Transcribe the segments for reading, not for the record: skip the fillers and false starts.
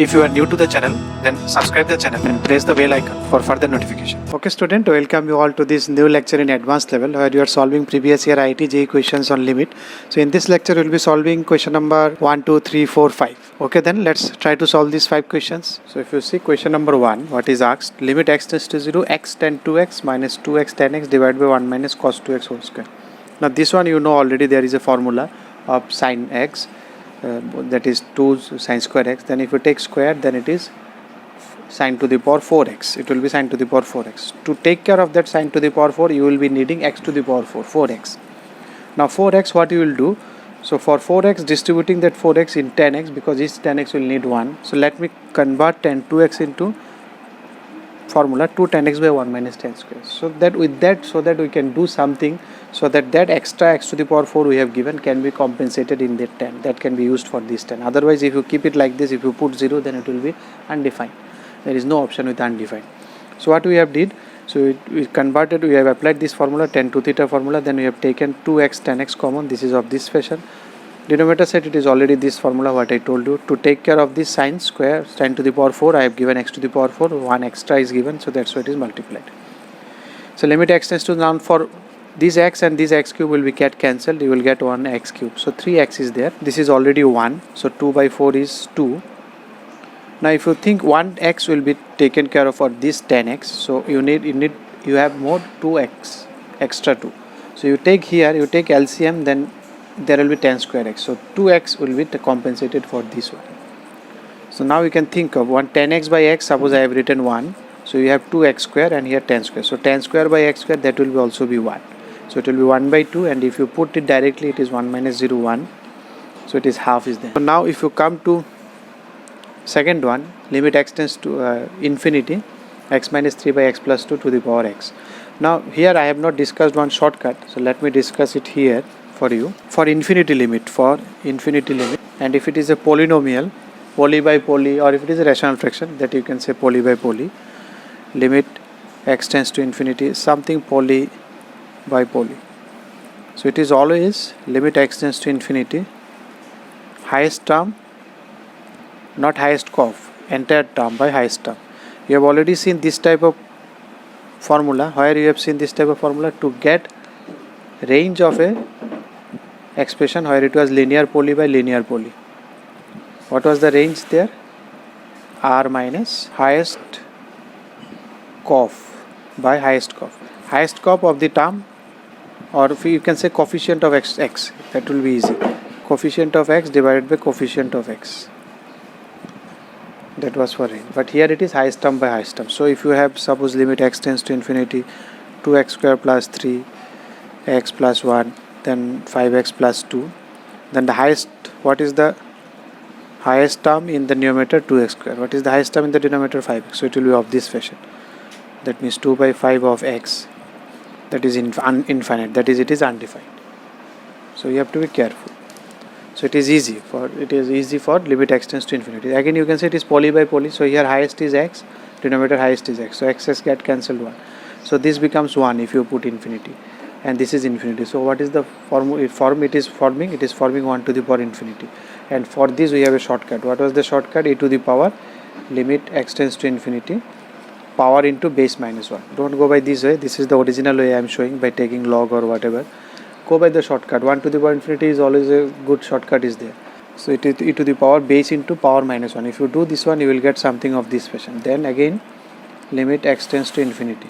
If you are new to the channel, then subscribe the channel and press the bell icon for further notification. Okay student, welcome you all to this new lecture in advanced level where you are solving previous year IIT JEE questions on limit. So in this lecture we will be solving question number 1, 2, 3, 4, 5. Okay, then let's try to solve these 5 questions. So if you see question number 1, what is asked? Limit x tends to 0, x tan 2x minus 2x tan x divided by 1 minus cos 2x whole square. Now this one you know already, there is a formula of sin x. That is 2 sine square x. Then if you take square, then it is sine to the power 4x. It will be sine to the power 4x. To take care of that sine to the power 4, you will be needing x to the power 4x. Now 4x, what you will do? So for 4x, distributing that 4x in 10x, because each 10x will need 1. So let me convert tan 2x into formula 2 tan x by 1 minus tan square. So that with that, so that we can do something, so that extra x to the power 4 we have given can be compensated in that 10. That can be used for this 10. Otherwise, if you keep it like this, if you put 0, then it will be undefined. There is no option with undefined. So what we have did, so we converted, we have applied this formula, tan 2 theta formula, then we have taken 2x tan x common. This is of this fashion. Denominator set, it is already this formula what I told you. To take care of this sine square, sine to the power 4, I have given x to the power 4, 1 extra is given, so that's why it is multiplied. So limit x tends to now for this x and this x cube will be get cancelled, you will get 1 x cube. So 3x is there, this is already 1, so 2 by 4 is 2. Now if you think 1x will be taken care of for this 10x, so you have more 2x, extra 2. So you take here, you take LCM, then there will be 10 square x. So 2x will be compensated for this one. So now you can think of 10x by x, suppose I have written 1. So you have 2x square and here 10 square. So 10 square by x square, that will be also be 1. So it will be 1 by 2, and if you put it directly, it is 1 minus 0, 1. So it is half is there. So now if you come to second one, limit x tends to infinity, x minus 3 by x plus 2 to the power x. Now here I have not discussed one shortcut. So let me discuss it here for you. For infinity limit, and if it is a polynomial, poly by poly, or if it is a rational fraction, that you can say poly by poly, limit x tends to infinity, something poly by poly. So it is always limit x tends to infinity, highest term, not highest curve, entire term by highest term. You have already seen this type of formula. Where you have seen this type of formula? To get range of a expression where it was linear poly by linear poly. What was the range there? R minus highest curve by highest curve. Highest curve of the term, or if you can say coefficient of x, that will be easy. Coefficient of x divided by coefficient of x. That was for range. But here it is highest term by highest term. So if you have, suppose limit x tends to infinity, 2x square plus 3, x plus 1, then 5x plus 2, then the highest, what is the highest term in the numerator? 2x square. What is the highest term in the denominator? 5x. So it will be of this fashion. That means 2 by 5 of x, that is infinite, that is it is undefined. So you have to be careful. So it is easy for limit x tends to infinity. Again you can say it is poly by poly. So here highest is x, denominator highest is x. So x get cancelled 1. So this becomes 1 if you put infinity, and this is infinity. So what is the form it is forming? It is forming 1 to the power infinity. And for this we have a shortcut. What was the shortcut? E to the power limit x tends to infinity, power into base minus 1. Don't go by this way. This is the original way I am showing, by taking log or whatever. Go by the shortcut. 1 to the power infinity is always a good shortcut is there. So it is e to the power base into power minus 1. If you do this one, you will get something of this fashion. Then again limit x tends to infinity.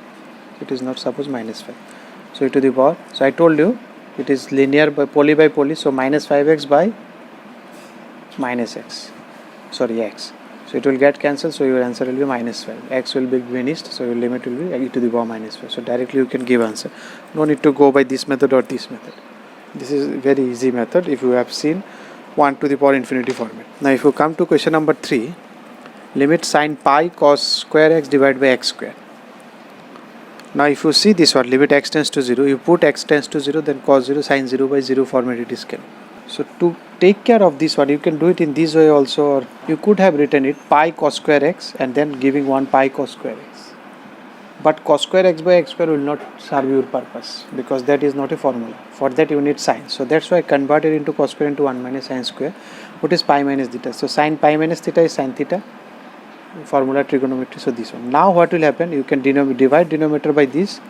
It is not suppose minus 5. So e to the power. So I told you it is linear by poly. So minus 5x by minus x. Sorry, x. So it will get cancelled, so your answer will be minus 5. X will be finished, so your limit will be e to the power minus 5. So directly you can give answer. No need to go by this method or this method. This is very easy method if you have seen 1 to the power infinity format. Now if you come to question number 3, limit sin pi cos square x divided by x square. Now if you see this one, limit x tends to 0, you put x tends to 0, then cos 0 sin 0 by 0 format it is given. So to take care of this one, you can do it in this way also, or you could have written it pi cos square x and then giving 1 pi cos square x. But cos square x by x square will not serve your purpose, because that is not a formula. For that you need sine. So that's why I converted into cos square into 1 minus sine square. What is pi minus theta? So sin pi minus theta is sin theta. formula trigonometry. So this one. Now what will happen? You can divide denominator by this.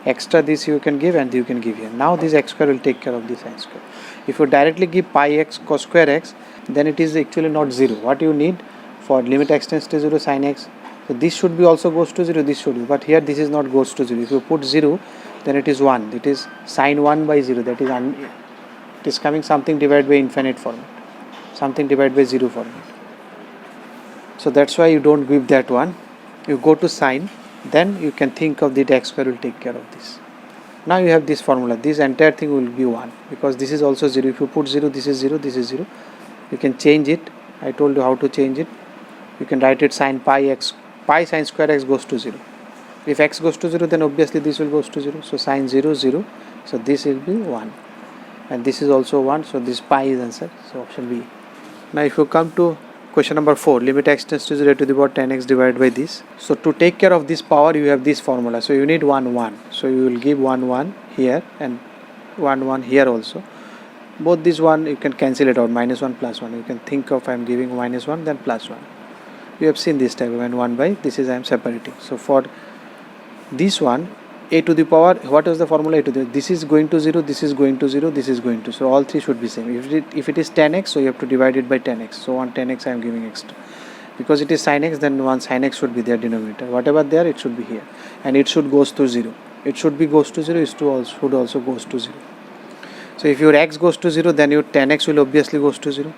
Extra this you can give and you can give here. Now this x square will take care of this sin square. If you directly give pi x cos square x, then it is actually not 0. What you need for limit x tends to 0 sin x, so this should be also goes to 0, this should be, but here this is not goes to 0. If you put 0, then it is 1. It is sin 1 by 0, that is it is coming something divided by infinite format, something divided by 0 format. So that's why you don't give that one. You go to sine, then you can think of the x square will take care of this. Now you have this formula. This entire thing will be 1 because this is also 0. If you put 0, this is 0, this is 0. You can change it. I told you how to change it. You can write it sin pi x, pi sin square x goes to 0. If x goes to 0, then obviously this will goes to 0. So sin 0, 0. So this will be 1. And this is also 1. So this pi is answer. So option B. Now if you come to question number 4, limit x tends to 0 to the power 10x divided by this. So to take care of this power, you have this formula. So you need 1, 1. So you will give 1, 1 here and 1, 1 here also. Both this one you can cancel it out, minus 1 plus 1. You can think of I am giving minus 1 then plus 1. You have seen this type of, and 1 by this is I am separating. So for this one, a to the power, what is the formula? A to the, this is going to 0, this is going to 0, this is going to, so all three should be same. If it is 10x, so you have to divide it by 10x. So on 10x I am giving extra. Because it is sin x, then one sin x should be there denominator. Whatever there, it should be here. And it should goes to 0. It should be goes to 0, it should also goes to 0. So if your x goes to 0, then your 10x will obviously goes to 0.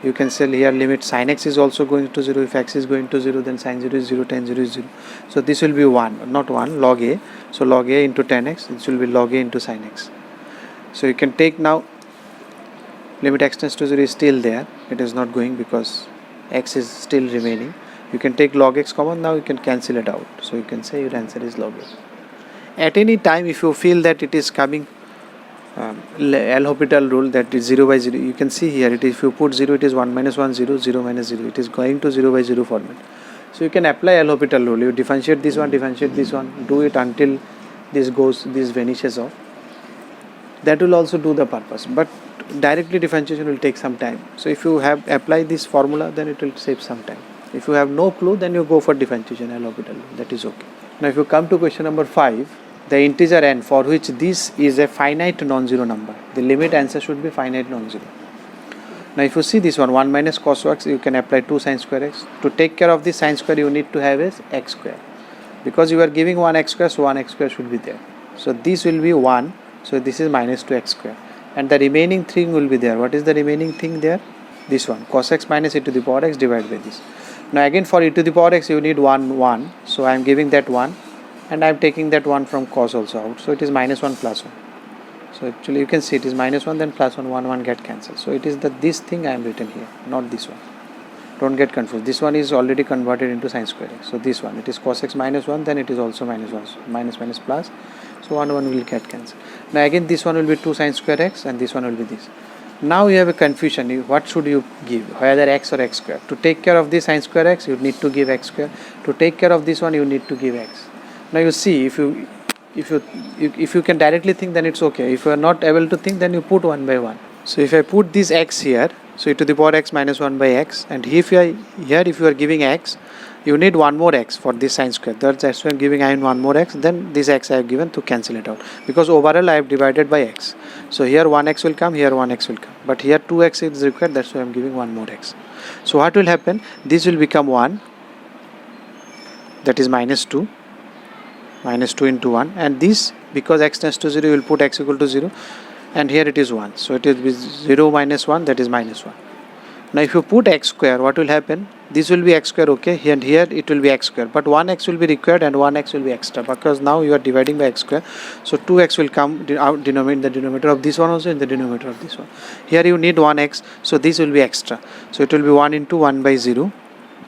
You can say here limit sin x is also going to 0. If x is going to 0, then sin 0 is 0, tan 0 is 0. So this will be 1, not 1, log a. So log a into 10x, this will be log a into sin x. So you can take now, limit x tends to 0 is still there. It is not going because x is still remaining. You can take log x common, now you can cancel it out. So you can say your answer is log a. At any time, if you feel that it is coming L'Hopital rule, that is 0 by 0, you can see here it is, if you put 0, it is 1 minus 1 0, 0 minus 0, it is going to 0 by 0 format. So you can apply L'Hopital rule. You differentiate this one, do it until this vanishes off. That will also do the purpose, but directly differentiation will take some time. So if you have applied this formula, then it will save some time. If you have no clue, then you go for differentiation L'Hopital rule, that is okay. Now if you come to question number 5, the integer n for which this is a finite non-zero number, the limit answer should be finite non-zero. Now if you see this one, 1 minus cos x, you can apply 2 sin square x. To take care of this sin square, you need to have is x square. Because you are giving 1 x square, so 1 x square should be there. So this will be 1, so this is minus 2 x square. And the remaining thing will be there. What is the remaining thing there? This one, cos x minus e to the power x divided by this. Now again for e to the power x, you need 1, 1. So I am giving that 1. And I am taking that 1 from cos also out. So it is minus 1 plus 1. So actually you can see it is minus 1, then plus 1, 1, 1 get cancelled. So it is this thing I am written here, not this one. Don't get confused. This one is already converted into sin square x. So this one, it is cos x minus 1, then it is also minus 1. So minus minus plus. So 1, 1 will get cancelled. Now again this one will be 2 sin square x and this one will be this. Now you have a confusion. What should you give? Either x or x square. To take care of this sin square x, you need to give x square. To take care of this one, you need to give x. Now you see, if you can directly think, then it's okay. If you are not able to think, then you put 1 by 1. So if I put this x here, so e to the power x minus 1 by x, and if you are giving x, you need one more x for this sin square. That's why I'm giving one more x, then this x I have given to cancel it out. Because overall I have divided by x. So here 1x will come, here 1x will come. But here 2x is required, that's why I'm giving one more x. So what will happen? This will become 1, that is minus 2. Minus 2 into 1, and this, because x tends to 0, you will put x equal to 0, and here it is 1, so it will be 0 minus 1, that is minus 1. Now if you put x square, what will happen? This will be x square, okay, and here it will be x square, but 1x will be required and 1x will be extra, because now you are dividing by x square, so 2x will come out in the denominator of this one also, in the denominator of this one. Here you need 1x, so this will be extra, so it will be 1 into 1 by 0.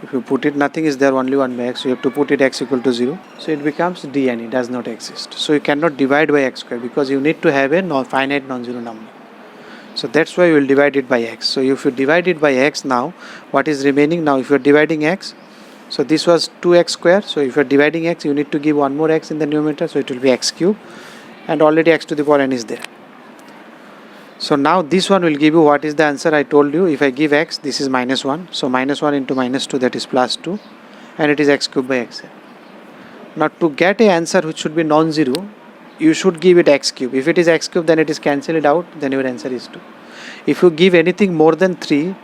If you put it, nothing is there, only 1 by x, so you have to put it x equal to 0. So it becomes dn, it does not exist. So you cannot divide by x square because you need to have a finite non-zero number. So that's why you will divide it by x. So if you divide it by x now, what is remaining now? If you are dividing x, so this was 2x square. So if you are dividing x, you need to give one more x in the numerator, so it will be x cube, and already x to the power n is there. So now this one will give you what is the answer I told you. If I give x, this is minus 1. So minus 1 into minus 2, that is plus 2. and it is x cube by xn. Now to get a answer which should be non-zero, you should give it x cube. If it is x cube, then it is cancelled out, then your answer is 2. If you give anything more than 3,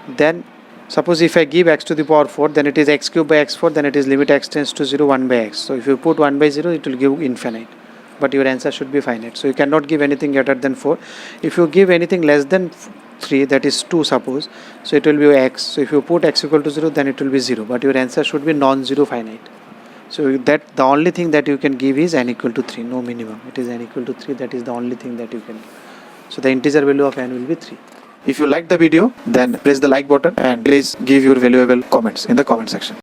then suppose if I give x to the power 4, then it is x cube by x4, then it is limit x tends to 0, 1 by x. So if you put 1 by 0, it will give infinite. But your answer should be finite. So you cannot give anything greater than 4. If you give anything less than 3, that is 2 suppose, so it will be x. So if you put x equal to 0, then it will be 0. But your answer should be non-zero finite. So that the only thing that you can give is n equal to 3, no minimum. It is n equal to 3, that is the only thing that you can give. So the integer value of n will be 3. If you like the video, then press the like button and please give your valuable comments in the comment section.